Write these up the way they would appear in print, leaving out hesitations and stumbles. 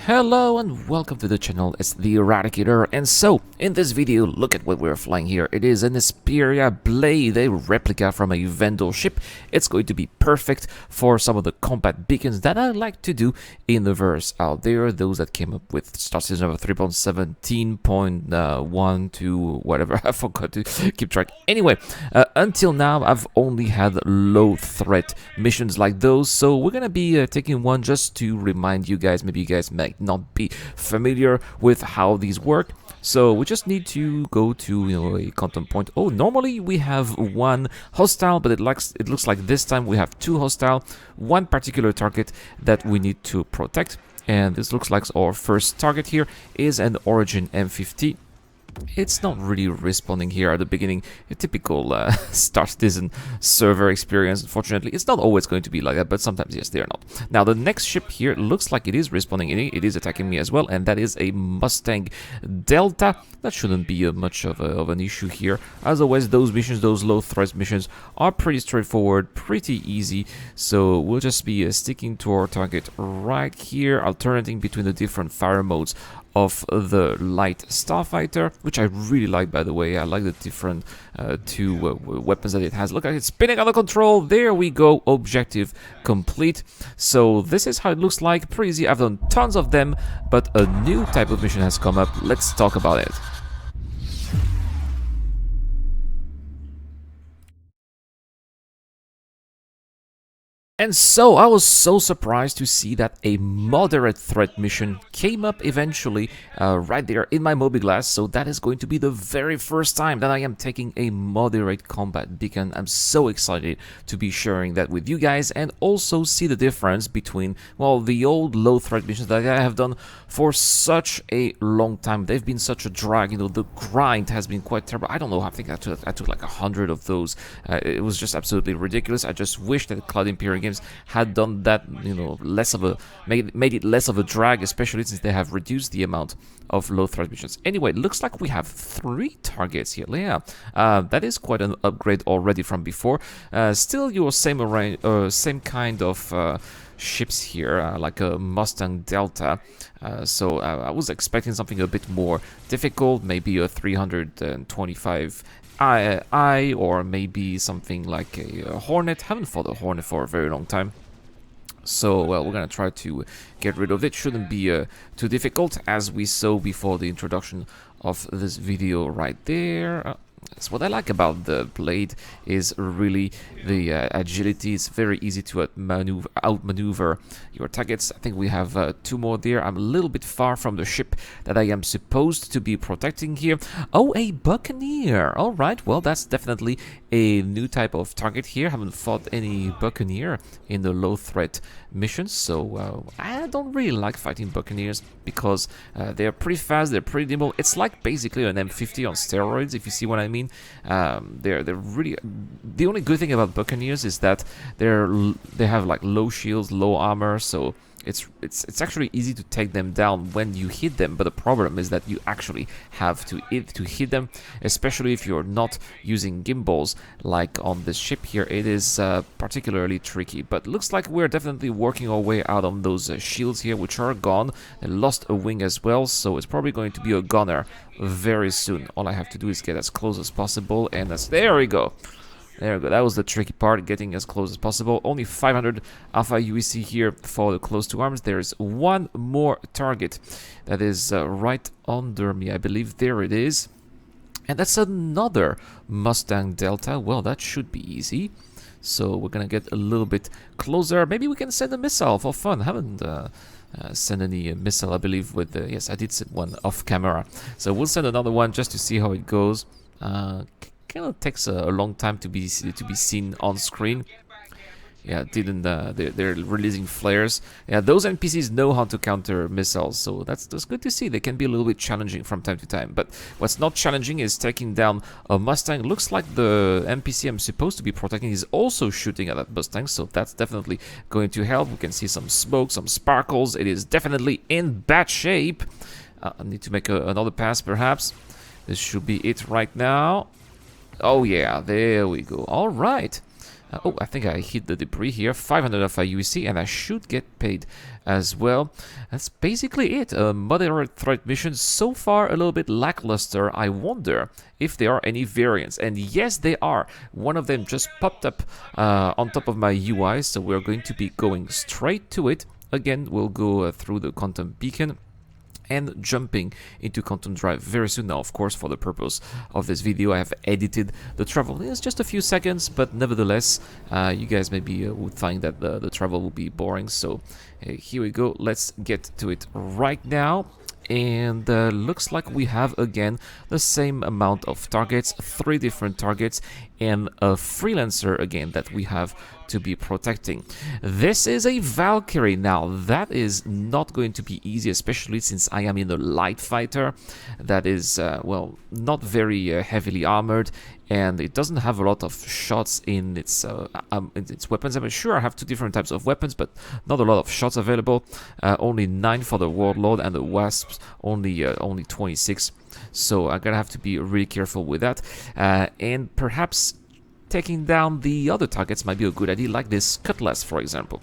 Hello and welcome to the channel. It's the Eradicator, and so in this video, look at what we're flying here. It is an Esperia Blade, a replica from a Vendor ship. It's going to be perfect for some of the combat beacons that I like to do in the verse out there. Those that came up with start season number 3.17.1 to whatever. I forgot to keep track. Anyway, until now I've only had low threat missions like those, so we're gonna be taking one just to remind you guys. Maybe you guys might not be familiar with how these work, so we just need to go to a content point. Oh, normally we have one hostile, but it looks like this time we have two hostile, one particular target that we need to protect, and this looks like our first target here is an Origin M50. It's not really responding here at the beginning. A typical start season server experience. Unfortunately, it's not always going to be like that, but sometimes yes, they are not. Now, the next ship here looks like it is responding. It is attacking me as well, and that is a Mustang Delta. That shouldn't be much of an issue here. As always, those missions, those low threat missions, are pretty straightforward, pretty easy. So we'll just be sticking to our target right here, alternating between the different fire modes of the light starfighter, which I really like, by the way. I like the different two weapons that it has. Look at it spinning out of control. There we go. Objective complete. So this is how it looks like. Pretty easy. I've done tons of them, but a new type of mission has come up. Let's talk about it. And so I was so surprised to see that a moderate threat mission came up eventually right there in my mobiGlas. So that is going to be the very first time that I am taking a moderate combat beacon. I'm so excited to be sharing that with you guys and also see the difference between, well, the old low threat missions that I have done for such a long time. They've been such a drag, the grind has been quite terrible. I don't know, I think I took like 100 of those. It was just absolutely ridiculous. I just wish that Cloud Imperium Games had done that, less of a made it less of a drag, especially since they have reduced the amount of low threat missions. Anyway, looks like we have 3 targets here. Yeah, that is quite an upgrade already from before. Still your same kind of ships here, like a Mustang Delta. So I was expecting something a bit more difficult, maybe a 325 I, or maybe something like a Hornet. Haven't fought a Hornet for a very long time. So, well, we're gonna try to get rid of it. Shouldn't be too difficult, as we saw before the introduction of this video right there. That's what I like about the Blade, is really the agility. It's very easy to outmaneuver your targets. I think we have 2 more there. I'm a little bit far from the ship that I am supposed to be protecting here. Oh, a Buccaneer. All right, well, that's definitely a new type of target here. Haven't fought any Buccaneer in the low threat missions, so I don't really like fighting Buccaneers because they're pretty fast, they're pretty nimble. It's like basically an M50 on steroids, if you see what I mean. They're really, the only good thing about Buccaneers is that they have like low shields, low armor, so it's actually easy to take them down when you hit them. But the problem is that you actually have to hit them, especially if you're not using gimbals like on this ship here. It is particularly tricky, but looks like we're definitely working our way out on those shields here, which are gone. They lost a wing as well, so it's probably going to be a gunner very soon. All I have to do is get as close as possible, and there we go. There we go. That was the tricky part, getting as close as possible. Only 500 Alpha UEC here for the close to arms. There's one more target that is right under me, I believe. There it is. And that's another Mustang Delta. Well, that should be easy. So we're going to get a little bit closer. Maybe we can send a missile for fun. I haven't sent any missile, I believe, with the... Yes, I did send one off camera. So we'll send another one just to see how it goes. Kind of takes a long time to be seen on screen. Yeah, they're releasing flares. Yeah, those NPCs know how to counter missiles, so that's good to see. They can be a little bit challenging from time to time, but what's not challenging is taking down a Mustang. Looks like the NPC I'm supposed to be protecting is also shooting at that Mustang, so that's definitely going to help. We can see some smoke, some sparkles. It is definitely in bad shape. I need to make another pass, perhaps. This should be it right now. Oh yeah, there we go. All right. Oh, I think I hit the debris here. 500 of UEC, and I should get paid as well. That's basically it. A moderate threat mission. So far, a little bit lackluster. I wonder if there are any variants. And yes, they are. One of them just popped up on top of my UI, so we're going to be going straight to it. Again, we'll go through the quantum beacon and jumping into Quantum Drive very soon. Now, of course, for the purpose of this video, I have edited the travel. It's just a few seconds, but nevertheless, you guys maybe would find that the travel will be boring. So here we go. Let's get to it right now. And looks like we have again the same amount of targets, 3 different targets, and a freelancer again that we have to be protecting. This is a Valkyrie. Now that is not going to be easy, especially since I am in a light fighter that is well, not very heavily armored, and it doesn't have a lot of shots in its weapons. I'm sure I have 2 different types of weapons, but not a lot of shots available. Only 9 for the Warlord, and the Wasps only 26. So I'm gonna have to be really careful with that, and perhaps taking down the other targets might be a good idea, like this Cutlass, for example.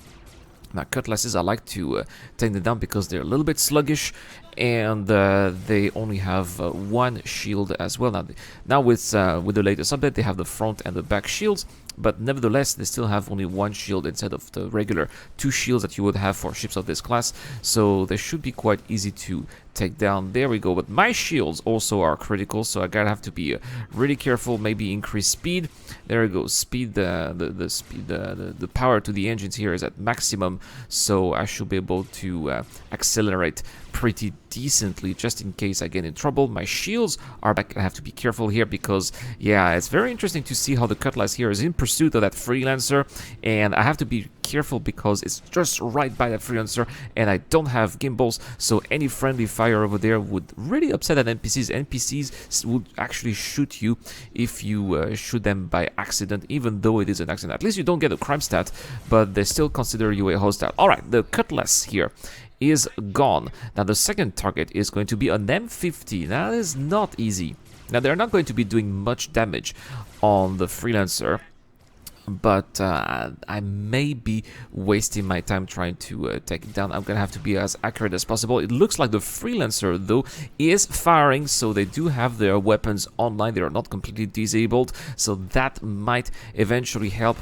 Now, Cutlasses, I like to take them down because they're a little bit sluggish, and they only have 1 shield as well. Now with the latest update, they have the front and the back shields, but nevertheless, they still have only 1 shield instead of the regular 2 shields that you would have for ships of this class. So they should be quite easy to take down. There we go. But my shields also are critical, so I gotta have to be really careful. Maybe increase speed. There we go. Speed. The power to the engines here is at maximum, so I should be able to accelerate pretty decently just in case I get in trouble. My shields are back. I have to be careful here because, yeah, it's very interesting to see how the Cutlass here is in pursuit of that freelancer, and I have to be careful because it's just right by that freelancer, and I don't have gimbals, so any friendly fire over there would really upset that NPCs. NPCs would actually shoot you if you shoot them by accident, even though it is an accident. At least you don't get a crime stat, but they still consider you a hostile. Alright, the Cutlass here is gone. Now the second target is going to be an M50. That is not easy. Now they're not going to be doing much damage on the freelancer, but I may be wasting my time trying to take it down. I'm gonna have to be as accurate as possible. It looks like the freelancer, though, is firing, so they do have their weapons online. They are not completely disabled, so that might eventually help.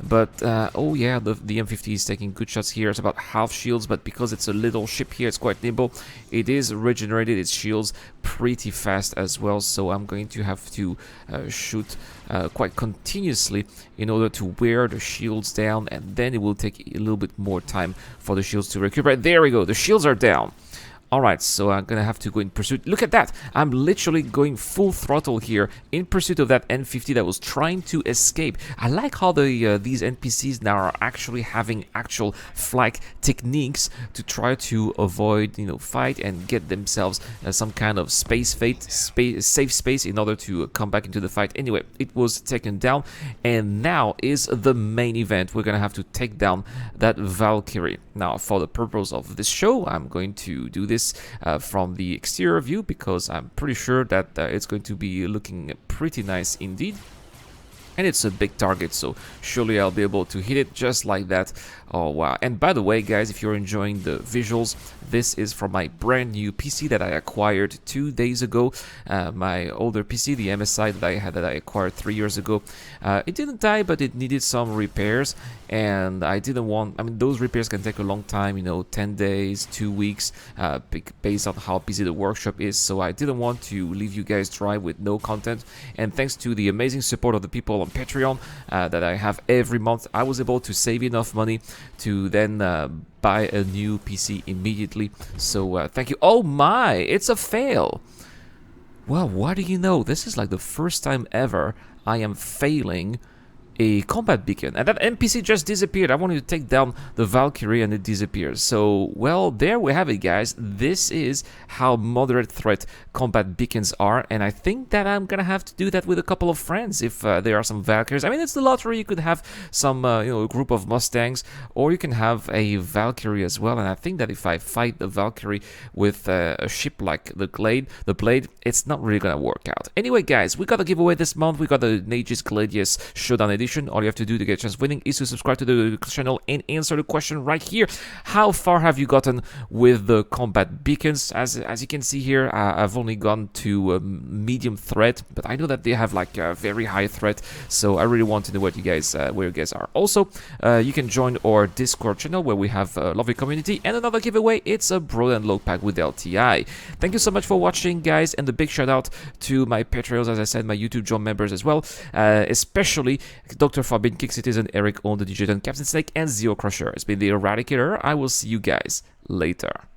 But oh yeah, the M50 is taking good shots here. It's about half shields, but because it's a little ship here, it's quite nimble. It is regenerated its shields pretty fast as well, so I'm going to have to shoot quite continuously in order to wear the shields down, and then it will take a little bit more time for the shields to recuperate. There we go, the shields are down. Alright, so I'm gonna have to go in pursuit. Look at that! I'm literally going full throttle here in pursuit of that N50 that was trying to escape. I like how these NPCs now are actually having actual flight techniques to try to avoid, you know, fight and get themselves some kind of safe space in order to come back into the fight. Anyway, it was taken down, and now is the main event. We're gonna have to take down that Valkyrie. Now, for the purpose of this show, I'm going to do this from the exterior view because I'm pretty sure that it's going to be looking pretty nice indeed. And it's a big target, so surely I'll be able to hit it just like that. Oh wow. And by the way, guys, if you're enjoying the visuals, this is from my brand new PC that I acquired 2 days ago. My older PC, the MSI that I acquired 3 years ago. It didn't die, but it needed some repairs, and I didn't want, I mean, those repairs can take a long time, you know, 10 days, 2 weeks, based on how busy the workshop is, so I didn't want to leave you guys dry with no content. And thanks to the amazing support of the people on Patreon that I have every month, I was able to save enough money to then buy a new PC immediately. So thank you. Oh my, it's a fail. Well, what do you know? This is like the first time ever I am failing a combat beacon, and that NPC just disappeared. I wanted to take down the Valkyrie and it disappears. So, well, there we have it, guys. This is how moderate threat combat beacons are, and I think that I'm gonna have to do that with a couple of friends if there are some Valkyries. I mean, it's the lottery. You could have some, you know, a group of Mustangs, or you can have a Valkyrie as well. And I think that if I fight the Valkyrie with a ship like the Blade, it's not really gonna work out. Anyway, guys, we got a giveaway this month. We got the Nages Gladius Showdown Edition. information. All you have to do to get a chance of winning is to subscribe to the channel and answer the question right here. How far have you gotten with the combat beacons? As you can see here, I've only gone to medium threat, but I know that they have like a very high threat, so I really want to know what you guys where you guys are. Also, you can join our Discord channel where we have a lovely community, and another giveaway, it's a Brilliant Low Pack with LTI. Thank you so much for watching, guys, and a big shout out to my Patreons, as I said, my YouTube John members as well, especially Dr. Fabian, Kick Citizen, Eric, On the DJ, Captain Snake, and Zero Crusher. It's been the Eradicator. I will see you guys later.